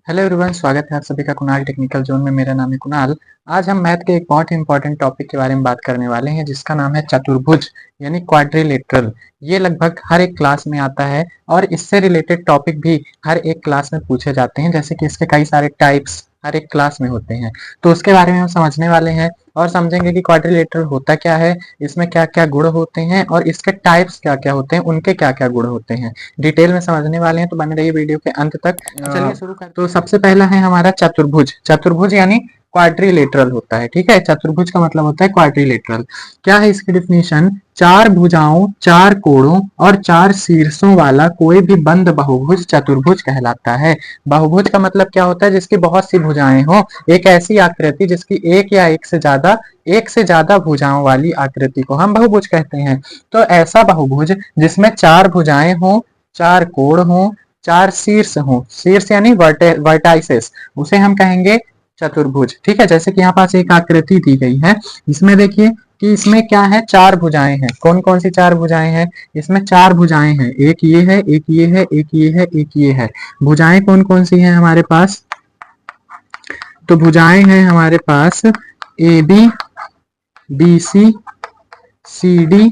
Hello everyone, स्वागत है आप सभी का कुणाल टेक्निकल जोन में। मेरा नाम है कुणाल। आज हम मैथ के एक बहुत ही इंपॉर्टेंट टॉपिक के बारे में बात करने वाले हैं, जिसका नाम है चतुर्भुज यानी क्वाड्रिलेटरल। ये लगभग हर एक क्लास में आता है और इससे रिलेटेड टॉपिक भी हर एक क्लास में पूछे जाते हैं, जैसे कि इसके कई सारे टाइप्स हर एक क्लास में होते हैं। तो उसके बारे में हम समझने वाले हैं और समझेंगे कि क्वाड्रिलेटरल होता क्या है, इसमें क्या क्या गुण होते हैं और इसके टाइप्स क्या क्या होते हैं, उनके क्या क्या गुण होते हैं, डिटेल में समझने वाले हैं। तो बने रहिए वीडियो के अंत तक। चलिए शुरू करते हैं। तो सबसे पहला है हमारा चतुर्भुज। चतुर्भुज यानी क्वाड्रिलेटरल होता है, ठीक है। चतुर्भुज का मतलब होता है क्वाड्रिलेटरल। क्या है इसकी डिफिनीशन? चार भुजाओं, चार कोणों और चार शीर्षों वाला कोई भी बंद बहुभुज चतुर्भुज कहलाता है। बहुभुज का मतलब क्या होता है? जिसकी बहुत सी भुजाएं हो, एक ऐसी आकृति जिसकी एक या एक से ज्यादा भुजाओं वाली आकृति को हम बहुभुज कहते हैं। तो ऐसा बहुभुज जिसमें चार भुजाएं हो, चार कोण हो, चार शीर्ष हो, शीर्ष यानी वर्टाइसेस, उसे हम कहेंगे चतुर्भुज, ठीक है। जैसे कि यहाँ पास एक आकृति दी गई है, इसमें देखिए कि इसमें क्या है, चार भुजाएं हैं। कौन कौन सी चार भुजाएं हैं? इसमें चार भुजाएं हैं, एक ये है, एक ये है, एक ये है, एक ये है। भुजाएं कौन कौन सी हैं हमारे पास? तो भुजाएं हैं हमारे पास A B, B C, C D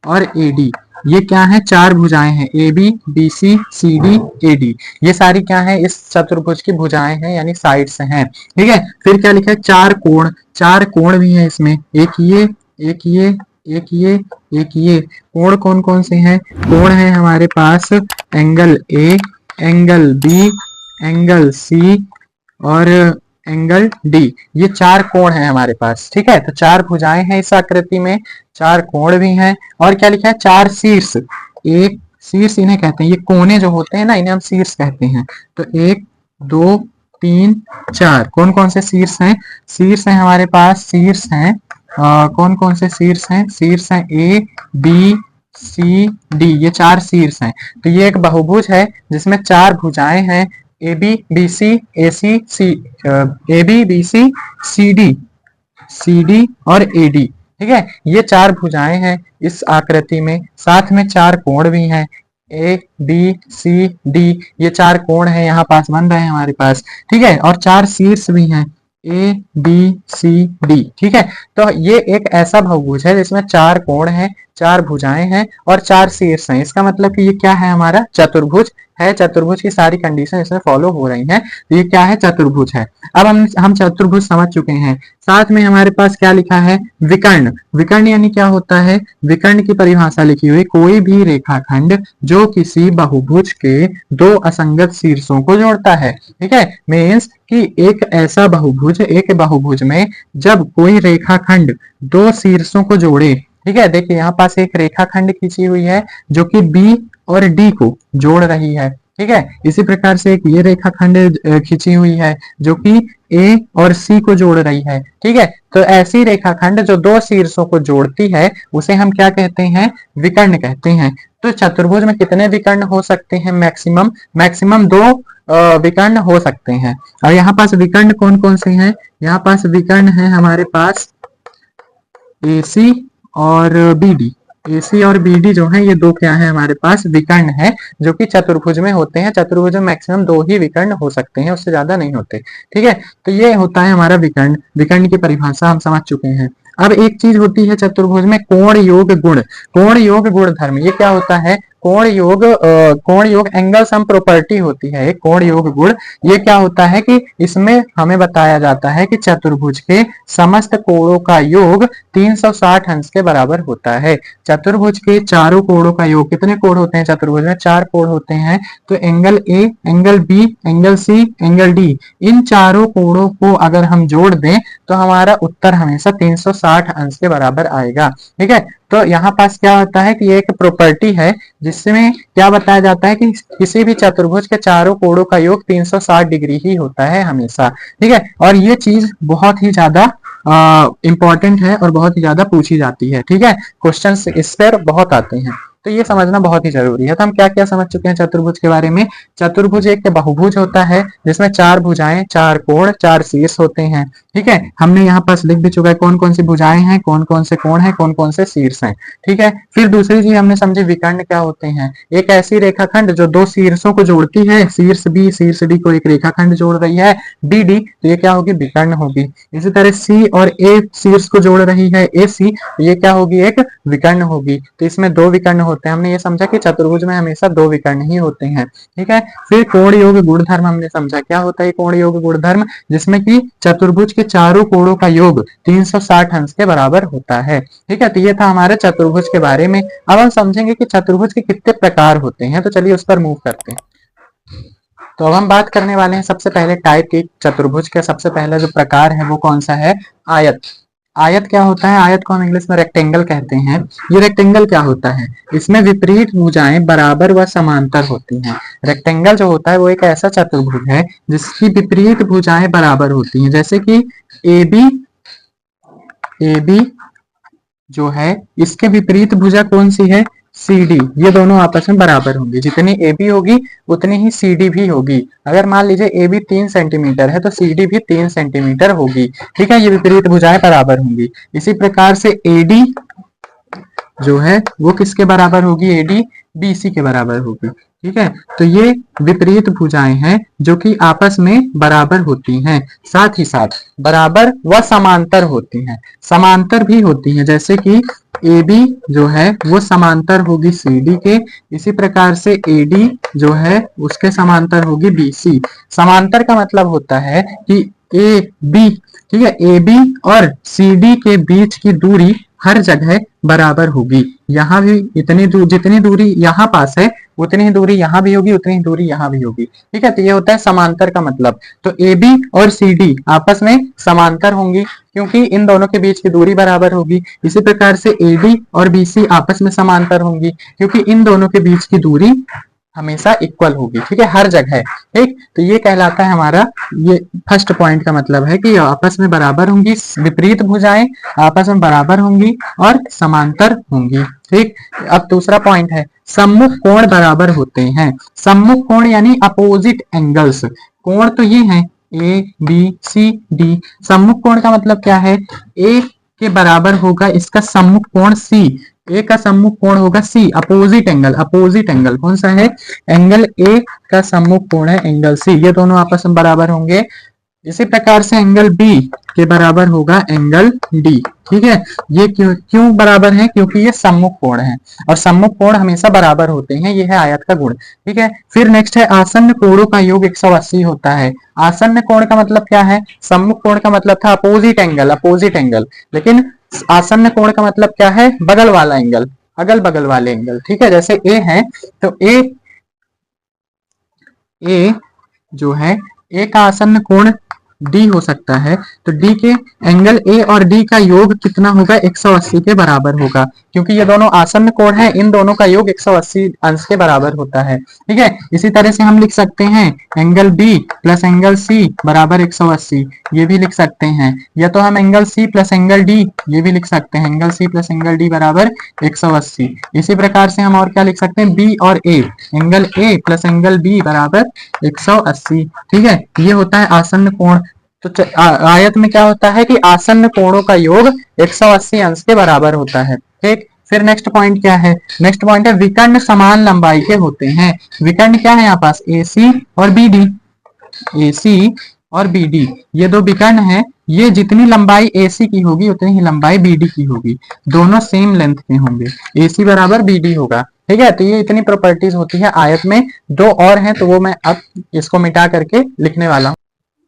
और ए डी। ये क्या है? चार भुजाएं हैं, A B, B C, C D, A D. ये सारी क्या है? इस चतुर्भुज की भुजाएं हैं यानी साइड्स हैं, ठीक है। फिर क्या लिखा है? चार कोण। चार कोण भी है इसमें, एक ये, एक ये, एक ये, एक ये। कोण कौन कौन से हैं? कोण है हमारे पास angle A, angle B, angle C और एंगल डी। ये चार कोण है हमारे पास, ठीक है। तो चार भुजाएं हैं इस आकृति में, चार कोण भी हैं और क्या लिखा है? चार शीर्ष। एक शीर्ष इन्हें कहते हैं, ये कोने जो होते हैं ना, इन्हें हम शीर्ष कहते हैं। तो एक, दो, तीन, चार। कौन कौन से शीर्ष हैं? शीर्ष हैं हमारे पास, शीर्ष हैं कौन कौन से शीर्ष हैं? शीर्ष हैं ए, बी, सी, डी। ये चार शीर्ष हैं। तो ये एक बहुभुज है जिसमें चार भुजाएं हैं, A B, B C, A C, C, A B, B C, C D, C D और ए डी, ठीक है। ये चार भुजाएं हैं इस आकृति में, साथ में चार कोण भी हैं, ए बी सी डी। ये चार कोण है यहाँ पास बन रहे हैं हमारे पास, ठीक है। और चार शीर्ष भी हैं, ए बी सी डी, ठीक है। तो ये एक ऐसा बहुभुज है जिसमें चार कोण हैं, चार भुजाएं हैं और चार शीर्ष हैं। इसका मतलब कि ये क्या है? हमारा चतुर्भुज है। चतुर्भुज की सारी कंडीशन इसमें फॉलो हो रही हैं, तो ये क्या है? चतुर्भुज है। अब हम चतुर्भुज समझ चुके हैं। साथ में हमारे पास क्या लिखा है? विकर्ण। विकर्ण यानी क्या होता है? विकर्ण की परिभाषा लिखी हुई, कोई भी रेखाखंड जो किसी बहुभुज के दो असंगत शीर्षों को जोड़ता है, ठीक है। मीन्स कि एक ऐसा बहुभुज, एक बहुभुज में जब कोई रेखाखंड दो शीर्षों को जोड़े, ठीक है। देखिए यहाँ पास एक रेखाखंड खींची हुई है जो कि बी और डी को जोड़ रही है, ठीक है। इसी प्रकार से एक ये रेखाखंड खींची हुई है जो कि ए और सी को जोड़ रही है, ठीक है। तो ऐसी रेखाखंड जो दो शीर्षों को जोड़ती है उसे हम क्या कहते हैं? विकर्ण कहते हैं। तो चतुर्भुज में कितने विकर्ण हो सकते हैं? मैक्सिमम दो विकर्ण हो सकते हैं। और यहाँ पास विकर्ण कौन कौन से हैं? यहाँ पास विकर्ण है हमारे पास ए सी और बी डी। AC और BD जो है, ये दो क्या है हमारे पास? विकर्ण है, जो कि चतुर्भुज में होते हैं। चतुर्भुज में मैक्सिमम दो ही विकर्ण हो सकते हैं, उससे ज्यादा नहीं होते, ठीक है। तो ये होता है हमारा विकर्ण। विकर्ण की परिभाषा हम समझ चुके हैं। अब एक चीज होती है चतुर्भुज में, कोण योग गुण। कोण योग गुण धर्म, ये क्या होता है? कोण योग एंगल सम प्रॉपर्टी होती है एक कोण योग गुण। ये क्या होता है कि इसमें हमें बताया जाता है कि चतुर्भुज के समस्त कोणों का योग 360 अंश के बराबर होता है। चतुर्भुज के चारों कोणों का योग, कितने कोण होते हैं चतुर्भुज में? चार कोण होते हैं। तो angle A, angle B, angle C, angle D, इन चारों कोणों को अगर हम जोड़ दें तो हमारा उत्तर हमेशा 360 अंश के बराबर आएगा, ठीक है। तो यहाँ पास क्या होता है कि ये एक प्रॉपर्टी है जिसमें क्या बताया जाता है कि किसी भी चतुर्भुज के चारों कोणों का योग 360 डिग्री ही होता है हमेशा, ठीक है। और ये चीज बहुत ही ज्यादा इंपॉर्टेंट है और बहुत ही ज्यादा पूछी जाती है, ठीक है। क्वेश्चंस इस पर बहुत आते हैं, तो ये समझना बहुत ही जरूरी है। तो हम क्या क्या समझ चुके हैं चतुर्भुज के बारे में? चतुर्भुज एक बहुभुज होता है जिसमें चार भुजाएं, चार कोण, चार शीर्ष होते हैं, ठीक है, हमने यहाँ पास लिख भी चुका है कौन कौन सी भुजाएं हैं, कौन कौन से कोण हैं, कौन कौन से शीर्ष हैं। ठीक है, फिर दूसरी चीज हमने समझी विकर्ण क्या होते हैं। एक ऐसी रेखाखंड जो दो शीर्षों को जोड़ती है, शीर्ष बी शीर्ष डी को एक रेखाखंड जोड़ रही है डी डी, तो ये क्या होगी, विकर्ण होगी। इसी तरह सी और ए शीर्ष को जोड़ रही है ए सी, तो ये क्या होगी, एक विकर्ण होगी। तो इसमें दो विकर्ण होते हैं। हमने ये समझा कि चतुर्भुज में हमेशा दो विकर्ण ही होते हैं। ठीक है, फिर कोण योग गुणधर्म हमने समझा। क्या होता है कोण योग गुणधर्म, जिसमें कि चतुर्भुज के चारों कोणों का योग 360 अंश के बराबर होता है। ठीक है, तो ये था हमारे चतुर्भुज के बारे में। अब हम समझेंगे कि चतुर्भुज के कितने प्रकार होते हैं, तो चलिए उस पर मूव करते हैं। तो अब हम बात करने वाले हैं सबसे पहले टाइप की चतुर्भुज का। सबसे पहला जो प्रकार है वो कौन सा है, आयत। आयत क्या होता है, आयत को हम इंग्लिश में रेक्टेंगल कहते हैं। ये रेक्टेंगल क्या होता है, इसमें विपरीत भुजाएं बराबर व समांतर होती हैं। रेक्टेंगल जो होता है वो एक ऐसा चतुर्भुज है जिसकी विपरीत भुजाएं बराबर होती हैं। जैसे कि ए बी जो है, इसके विपरीत भुजा कौन सी है, सी डी। ये दोनों आपस में बराबर होंगी, जितनी ए बी होगी उतनी ही सी डी भी होगी। अगर मान लीजिए ए बी 3 सेंटीमीटर है तो सी डी भी 3 सेंटीमीटर होगी। ठीक है, ये विपरीत भुजाएं बराबर होंगी। इसी प्रकार से ए डी जो है वो किसके बराबर होगी, ए डी बी सी के बराबर होगी। ठीक है, तो ये विपरीत भुजाएं हैं जो कि आपस में बराबर होती हैं, साथ ही साथ बराबर व समांतर होती हैं। समांतर भी होती हैं, जैसे कि ए बी जो है वो समांतर होगी सी डी के। इसी प्रकार से ए डी जो है उसके समांतर होगी बी सी। समांतर का मतलब होता है कि ए बी, ठीक है, ए बी और सी डी के बीच की दूरी हर जगह बराबर होगी। यहाँ भी जितनी दूरी यहाँ पास है उतनी ही दूरी यहाँ भी होगी, उतनी ही दूरी यहाँ भी होगी। ठीक है, तो ये होता है समांतर का मतलब। तो ए बी और सी डी आपस में समांतर होंगी क्योंकि इन दोनों के बीच की दूरी बराबर होगी। इसी प्रकार से ए डी और बी सी आपस में समांतर होंगी क्योंकि इन दोनों के बीच की दूरी हमेशा इक्वल होगी। ठीक है, हर जगह। ठीक, तो ये कहलाता है हमारा, ये फर्स्ट पॉइंट का मतलब है कि आपस में बराबर होंगी, विपरीत भुजाएं आपस में बराबर होंगी और समांतर होंगी। ठीक, अब दूसरा पॉइंट है सम्मुख कोण बराबर होते हैं। सम्मुख कोण यानी अपोजिट एंगल्स। कोण तो ये है ए बी सी डी। सम्मुख कोण का मतलब क्या है, ए के बराबर होगा इसका सम्मुख कोण सी, ए का सम्मुख कोण होगा सी। अपोजिट एंगल, अपोजिट एंगल कौन सा है, एंगल ए का सम्मुख कोण है एंगल सी। ये दोनों आपस में बराबर होंगे। इसी प्रकार से एंगल बी के बराबर होगा एंगल डी। ठीक है, ये क्यों बराबर है, क्योंकि ये सम्मुख कोण है और सम्मुख कोण हमेशा बराबर होते हैं। ये है आयत का गुण। ठीक है, फिर नेक्स्ट है आसन्न कोणों का योग 180 होता है। आसन्न कोण का मतलब क्या है, सम्मुख कोण का मतलब था अपोजिट एंगल, अपोजिट एंगल, लेकिन आसन्न कोण का मतलब क्या है, बगल वाला एंगल, अगल बगल वाले एंगल। ठीक है, जैसे ए है तो ए जो है, ए का आसन्न कोण डी हो सकता है, तो डी के एंगल ए और डी का योग कितना होगा, 180 के बराबर होगा क्योंकि ये दोनों आसन्न कोण है। इन दोनों का योग 180 अंश के बराबर होता है। ठीक है, इसी तरह से हम लिख सकते हैं angle B plus angle C बराबर 180, ये भी लिख सकते हैं। या तो हम angle C plus angle D ये भी लिख सकते हैं, angle C plus angle D बराबर 180। इसी प्रकार से हम और क्या लिख सकते हैं, बी और A, angle A plus angle B बराबर 180। ठीक है, ये होता है आसन्न कोण। तो आयत में क्या होता है कि आसन्न कोणों का योग 180 अंश के बराबर होता है। ठीक, फिर नेक्स्ट पॉइंट क्या है, नेक्स्ट पॉइंट है विकर्ण समान लंबाई के होते हैं। विकर्ण क्या है यहाँ पास, ए सी और बी डी। ए सी और बी डी ये दो विकर्ण हैं। ये जितनी लंबाई ए सी की होगी उतनी ही लंबाई बी डी की होगी, दोनों सेम लेंथ के होंगे। ए सी बराबर बी डी होगा। ठीक है, तो ये इतनी प्रॉपर्टीज होती है आयत में। दो और हैं तो वो मैं अब इसको मिटा करके लिखने वाला हूँ।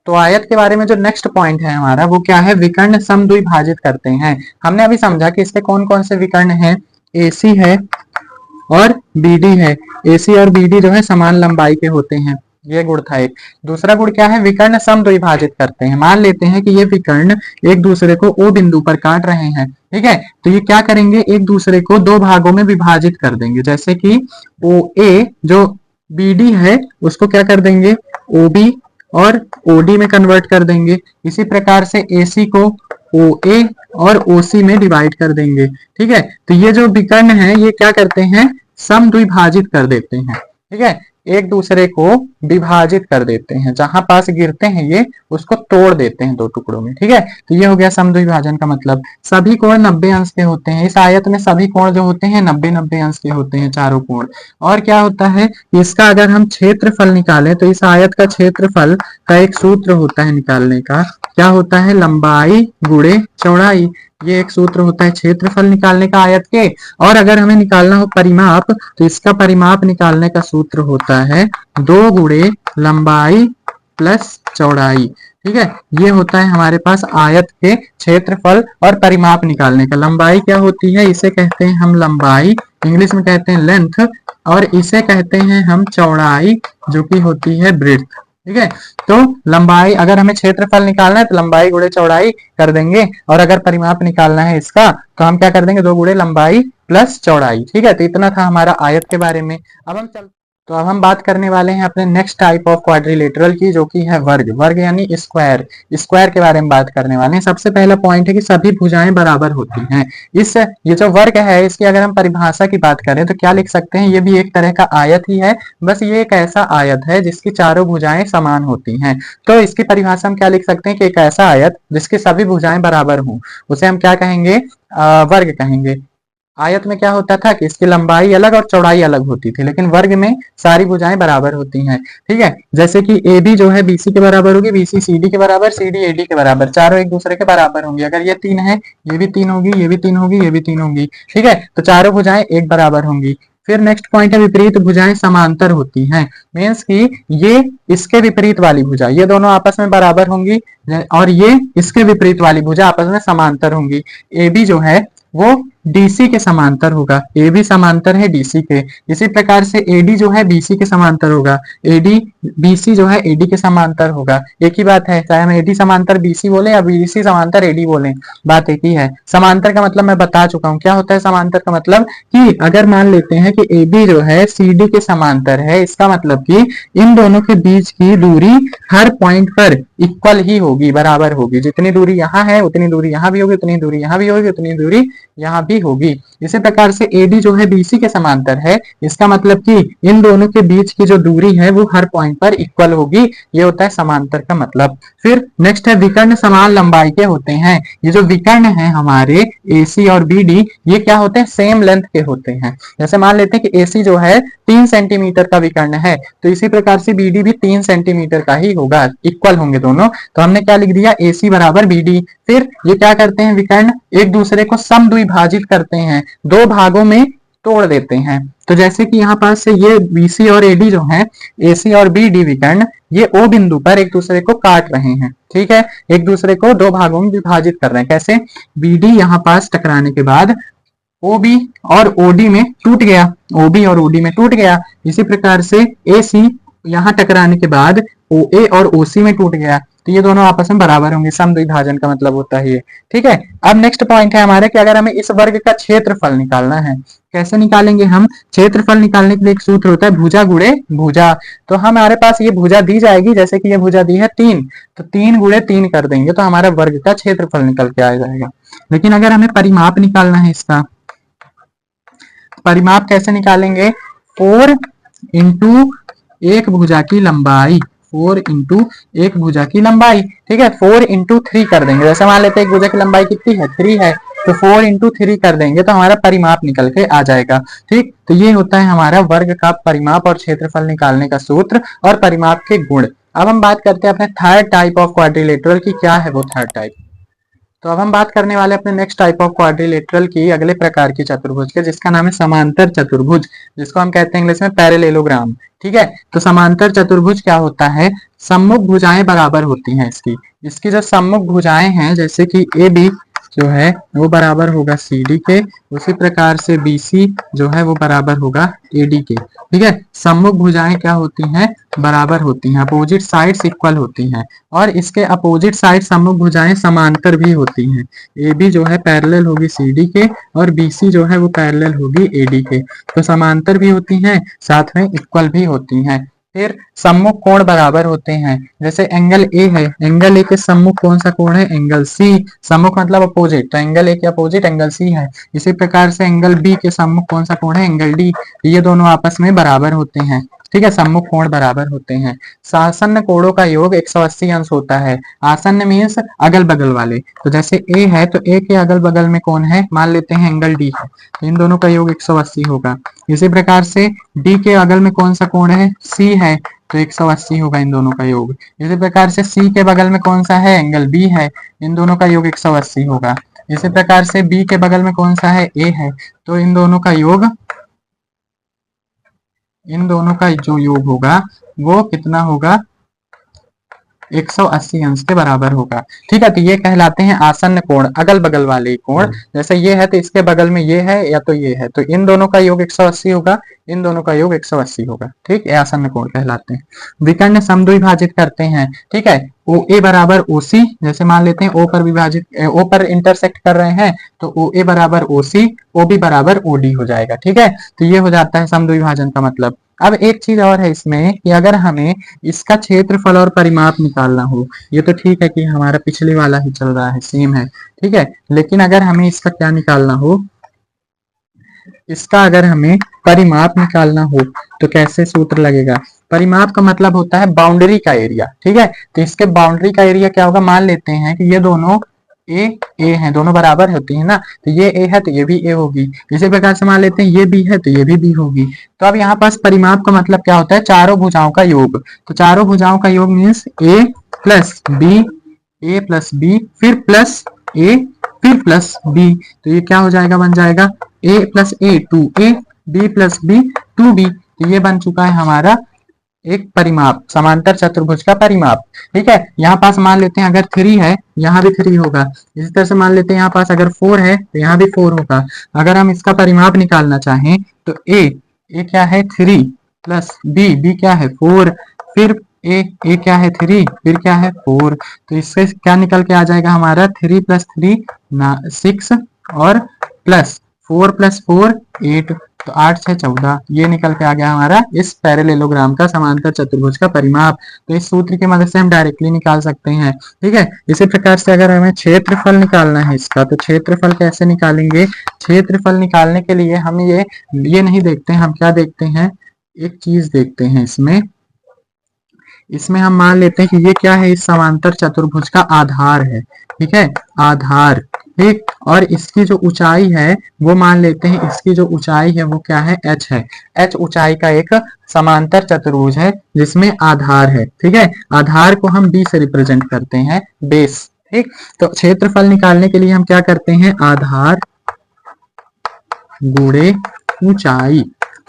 तो आयत के बारे में जो नेक्स्ट पॉइंट है हमारा वो क्या है, विकर्ण समद्विभाजित करते हैं। हमने अभी समझा कि इसके कौन कौन से विकर्ण हैं, एसी है और बीडी है। एसी और बीडी जो है समान लंबाई के होते हैं, ये गुण था एक। दूसरा गुण क्या है, विकर्ण समद्विभाजित करते हैं। मान लेते हैं कि ये विकर्ण एक दूसरे को ओ बिंदु पर काट रहे हैं। ठीक है, तो ये क्या करेंगे, एक दूसरे को दो भागों में विभाजित कर देंगे। जैसे कि ओ ए जो बीडी है उसको क्या कर देंगे, ओ बी और OD में कन्वर्ट कर देंगे। इसी प्रकार से AC को OA और OC में डिवाइड कर देंगे। ठीक है, तो ये जो विकर्ण है ये क्या करते हैं, समद्विभाजित कर देते हैं। ठीक है, एक दूसरे को विभाजित कर देते हैं, जहां पास गिरते हैं ये उसको तोड़ देते हैं दो टुकड़ों में। ठीक है, तो ये हो गया समद्विभाजन का मतलब। सभी कोण 90 अंश के होते हैं, इस आयत में सभी कोण जो होते हैं 90-90 अंश के होते हैं, चारों कोण। और क्या होता है, इसका अगर हम क्षेत्रफल निकालें तो इस आयत का क्षेत्रफल का एक सूत्र होता है निकालने का, क्या होता है, लंबाई गुणे चौड़ाई। ये एक सूत्र होता है क्षेत्रफल निकालने का आयत के। और अगर हमें निकालना हो परिमाप, तो इसका परिमाप निकालने का सूत्र होता है 2 गुणे लंबाई प्लस चौड़ाई। ठीक है, ये होता है हमारे पास आयत के क्षेत्रफल और परिमाप निकालने का। लंबाई क्या होती है, इसे कहते हैं हम लंबाई, इंग्लिश में कहते हैं लेंथ, और इसे कहते हैं हम चौड़ाई, जो कि होती है ब्रेड्थ। ठीक है, तो लंबाई, अगर हमें क्षेत्रफल निकालना है तो लंबाई गुणे चौड़ाई कर देंगे, और अगर परिमाप निकालना है इसका तो हम क्या कर देंगे, 2 गुणे लंबाई प्लस चौड़ाई। ठीक है, तो इतना था हमारा आयत के बारे में। अब हम बात करने वाले हैं अपने नेक्स्ट टाइप ऑफ क्वाड्रिलेटरल की, जो कि है वर्ग। वर्ग यानी स्क्वायर, स्क्वायर के बारे में बात करने वाले हैं। सबसे पहला पॉइंट है कि सभी भुजाएं बराबर होती हैं। ये जो वर्ग है, इसकी अगर हम परिभाषा की बात करें तो क्या लिख सकते हैं, ये भी एक तरह का आयत ही है, बस ये एक ऐसा आयत है जिसकी चारों भुजाएं समान होती हैं। तो इसकी परिभाषा हम क्या लिख सकते हैं कि एक ऐसा आयत जिसकी सभी भुजाएं बराबर हों, उसे हम क्या कहेंगे, वर्ग कहेंगे। आयत में क्या होता था कि इसकी लंबाई अलग और चौड़ाई अलग होती थी, लेकिन वर्ग में सारी भुजाएं बराबर होती हैं। ठीक है, जैसे कि ए बी जो है बीसी के बराबर होगी, बीसी सीडी के बराबर, सीडी एडी के बराबर, चारों एक दूसरे के बराबर होंगी। अगर ये 3 है, ये भी 3 होगी, ये भी 3 होगी, ये भी 3 होगी। ठीक है, तो चारों भुजाएं एक बराबर होंगी। फिर नेक्स्ट पॉइंट है विपरीत भुजाएं समांतर होती हैं। मीन्स कि ये इसके विपरीत वाली भुजा, ये दोनों आपस में बराबर होंगी, और ये इसके विपरीत वाली भुजा आपस में समांतर होंगी। ए बी जो है वो डीसी के समांतर होगा, ए बी समांतर है डीसी के। इसी प्रकार से एडी जो है बीसी के समांतर होगा, एडी बीसी जो है एडी के समांतर होगा। एक ही बात है, चाहे हम एडी समांतर बीसी बोले या बीसी समांतर एडी बोले, बात एक ही है। समांतर का मतलब मैं बता चुका हूं, क्या होता है समांतर का मतलब, कि अगर मान लेते हैं कि एबी जो है सीडी के समांतर है, इसका मतलब कि इन दोनों के बीच की दूरी हर पॉइंट पर इक्वल ही होगी, बराबर होगी। जितनी दूरी यहाँ है उतनी दूरी यहाँ भी होगी, उतनी दूरी यहाँ भी होगी, उतनी दूरी यहाँ भी होगी। इसी प्रकार से एडी जो है बीसी के समांतर है, इसका मतलब कि इन दोनों के बीच की जो दूरी है वो हर पॉइंट पर इक्वल होगी। ये होता है समांतर का मतलब। फिर नेक्स्ट है विकर्ण समान लंबाई के होते हैं। ये जो विकर्ण है हमारे एसी और बीडी, ये क्या होते हैं, सेम लेंथ के होते हैं। जैसे मान लेते हैं कि एसी जो है 3 सेंटीमीटर का विकर्ण है, तो इसी प्रकार से बीडी भी 3 सेंटीमीटर का ही होगा, इक्वल होंगे दोनों। तो हमने क्या लिख दिया, एसी बराबर बीडी। फिर ये क्या करते हैं, विकर्ण एक दूसरे को समद्विभाजित करते हैं, 2 भागों में तोड़ देते हैं। तो जैसे कि यहाँ पास से ये बीसी और एडी जो है, एसी और बीडी विकर्ण, ये ओ बिंदु पर एक दूसरे को काट रहे हैं। ठीक है, एक दूसरे को 2 भागों में विभाजित कर रहे हैं। कैसे, बीडी यहाँ पास टकराने के बाद ओबी और ओडी में टूट गया, ओबी और ओडी में टूट गया। इसी प्रकार से एसी यहाँ टकराने के बाद ओए और ओसी में टूट गया, तो ये दोनों आपस में बराबर होंगे। समद्विभाजन का मतलब होता है ये। ठीक है, अब नेक्स्ट पॉइंट है हमारे कि अगर हमें इस वर्ग का क्षेत्रफल निकालना है, कैसे निकालेंगे हम, क्षेत्रफल निकालने के लिए एक सूत्र होता है भुजा गुणे भुजा। तो हमारे पास ये भुजा दी जाएगी, जैसे कि ये भुजा दी है 3, तो 3 गुणे 3 कर देंगे तो हमारा वर्ग का क्षेत्रफल निकल के आ जाएगा। लेकिन अगर हमें परिमाप निकालना है इसका, परिमाप कैसे निकालेंगे, 4 इंटू एक भुजा की लंबाई, 4 इंटू एक भुजा की लंबाई। ठीक है, 4 इंटू 3 कर देंगे। जैसे मान लेते हैं एक भुजा की लंबाई कितनी है, 3 है, तो 4 इंटू 3 कर देंगे तो हमारा परिमाप निकल के आ जाएगा। ठीक, तो ये होता है हमारा वर्ग का परिमाप और क्षेत्रफल निकालने का सूत्र और परिमाप के गुण। अब हम बात करते हैं अपने थर्ड टाइप ऑफ क्वाड्रिलेटरल की, क्या है वो थर्ड टाइप। तो अब हम बात करने वाले अपने नेक्स्ट टाइप ऑफ क्वाड्रिलेटरल की, अगले प्रकार की चतुर्भुज के, जिसका नाम है समांतर चतुर्भुज, जिसको हम कहते हैं इंग्लिश में पैरेलेलोग्राम। ठीक है, तो समांतर चतुर्भुज क्या होता है, सम्मुख भुजाएं बराबर होती हैं इसकी। इसकी जो सम्मुख भुजाएं हैं, जैसे कि ए बी जो है वो बराबर होगा सी डी के, उसी प्रकार से बी सी जो है वो बराबर होगा ए डी के। ठीक है, सम्मुख भुजाएं क्या होती हैं, बराबर होती हैं, अपोजिट साइड्स इक्वल होती हैं। और इसके अपोजिट साइड सम्मुख भुजाएं समांतर भी होती हैं। ए बी जो है पैरेलल होगी सी डी के, और बी सी जो है वो पैरेलल होगी ए डी के। तो समांतर भी होती हैं, साथ में इक्वल भी होती हैं। फिर सम्मुख कोण बराबर होते हैं, जैसे एंगल ए है, एंगल ए के सम्मुख कौन सा कोण है, एंगल सी। सम्मुख मतलब अपोजिट, तो एंगल ए के अपोजिट एंगल सी है। इसी प्रकार से एंगल बी के सम्मुख कौन सा कोण है, एंगल डी। ये दोनों आपस में बराबर होते हैं। ठीक है, सम्मुख कोण बराबर होते हैं। आसन्न कोणों का योग 180 अंश होता है। आसन्न मीन्स अगल बगल वाले, तो जैसे ए है तो ए के अगल बगल में कौन है, मान लेते हैं एंगल डी है, तो इन दोनों का योग 180 होगा। इसी प्रकार से डी के अगल में कौन सा कोण है, सी है, तो 180 होगा इन दोनों का योग। इसी प्रकार से सी के बगल में कौन सा है, एंगल बी है, इन दोनों का योग 180 होगा। इसी प्रकार से बी के बगल में कौन सा है, ए है, तो इन दोनों का योग, इन दोनों का जो योग होगा वो कितना होगा, 180 अंश के बराबर होगा। ठीक है, तो ये कहलाते हैं आसन्न कोण, अगल बगल वाले कोण। जैसे ये है तो इसके बगल में ये है या तो ये है, तो इन दोनों का योग 180 होगा, इन दोनों का योग 180 होगा। ठीक है, आसन्न कोण कहलाते हैं। विकर्ण समद्विभाजित करते हैं। ठीक है, ओ ए बराबर ओ सी, जैसे मान लेते हैं ओ पर विभाजित, ओ पर इंटरसेक्ट कर रहे हैं, तो ओ ए बराबर ओ सी, ओ बी बराबर ओ डी हो जाएगा। ठीक है, तो ये हो जाता है समद्विभाजन का मतलब। अब एक चीज और है इसमें कि अगर हमें इसका क्षेत्रफल और परिमाप निकालना हो, ये तो ठीक है कि हमारा पिछले वाला ही चल रहा है, सेम है। ठीक है, लेकिन अगर हमें इसका क्या निकालना हो, इसका अगर हमें परिमाप निकालना हो तो कैसे सूत्र लगेगा। परिमाप का मतलब होता है बाउंड्री का एरिया। ठीक है, तो इसके बाउंड्री का एरिया क्या होगा, मान लेते हैं कि ये दोनों ए हैं, दोनों बराबर होती है ना, तो ये ए है तो ये भी ए होगी। इसी प्रकार से मान लेते हैं ये बी है तो ये भी बी होगी। तो अब यहाँ पास परिमाप का मतलब क्या होता है, चारों भुजाओं का योग। तो चारों भुजाओं का योग मीन्स ए प्लस बी, ए प्लस बी, फिर प्लस ए, फिर प्लस बी, तो ये क्या हो जाएगा, बन जाएगा A plus A 2a, B plus B 2b। तो ये बन चुका है हमारा एक परिमाप, समांतर चतुर्भुज का परिमाप। ठीक है, यहाँ पास मान लेते हैं अगर 3 है, यहाँ भी 3 होगा। इसी तरह से मान लेते हैं यहाँ पास अगर 4 है तो यहाँ भी 4 होगा। अगर हम इसका परिमाप निकालना चाहें तो ए क्या है 3 प्लस बी क्या है 4, फिर ए क्या है 3, फिर क्या है 4, तो इससे क्या निकल के आ जाएगा हमारा 3 प्लस 3 6 और प्लस 4 प्लस 4 8, तो 8 6 14, ये निकल के आ गया हमारा इस पैरेललोग्राम का समांतर चतुर्भुज का परिमाप। तो इस सूत्र की मदद से हम डायरेक्टली निकाल सकते हैं। ठीक है, इसी प्रकार से अगर हमें क्षेत्रफल निकालना है इसका, तो क्षेत्रफल कैसे निकालेंगे। क्षेत्रफल निकालने के लिए हम ये नहीं देखते हैं, हम क्या देखते हैं, एक चीज देखते हैं इसमें हम मान लेते हैं कि ये क्या है, इस समांतर चतुर्भुज का आधार है। ठीक है, आधार। ठीक, और इसकी जो ऊंचाई है वो मान लेते हैं, इसकी जो ऊंचाई है वो क्या है, h है। h ऊंचाई का एक समांतर चतुर्भुज है जिसमें आधार है। ठीक है, आधार को हम b से रिप्रेजेंट करते हैं, बेस। ठीक, तो क्षेत्रफल निकालने के लिए हम क्या करते हैं, आधार गुणे ऊंचाई,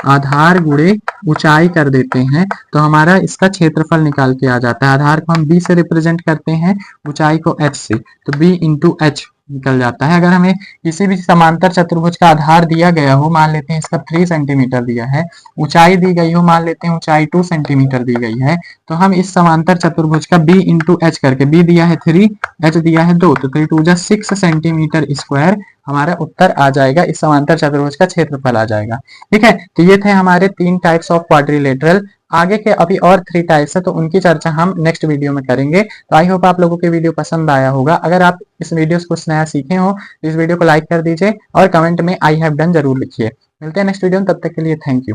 आधार गुणे ऊंचाई कर देते हैं, तो हमारा इसका क्षेत्रफल निकाल के आ जाता है। आधार को हम b से रिप्रेजेंट करते हैं, ऊंचाई को h से, तो b इंटू एच निकल जाता है। अगर हमें किसी भी समांतर चतुर्भुज का आधार दिया गया हो, मान लेते हैं इसका 3 सेंटीमीटर दिया है, ऊंचाई दी गई हो, मान लेते हैं ऊंचाई 2 सेंटीमीटर दी गई है, तो हम इस समांतर चतुर्भुज का b इंटू एच करके, b दिया है 3, h दिया है 2, तो 3 2 जा 6 सेंटीमीटर स्क्वायर हमारा उत्तर आ जाएगा, इस समांतर चतुर्भुज का क्षेत्रफल आ जाएगा। ठीक है, तो ये थे हमारे 3 टाइप्स ऑफ क्वाड्रिलेटरल। आगे के अभी और 3 टाइप्स है, तो उनकी चर्चा हम नेक्स्ट वीडियो में करेंगे। तो आई होप आप लोगों के वीडियो पसंद आया होगा। अगर आप इस वीडियो से कुछ नया सीखे हो तो इस वीडियो को लाइक कर दीजिए और कमेंट में आई हैव डन जरूर लिखिए। मिलते हैं नेक्स्ट वीडियो में, तब तक के लिए थैंक यू।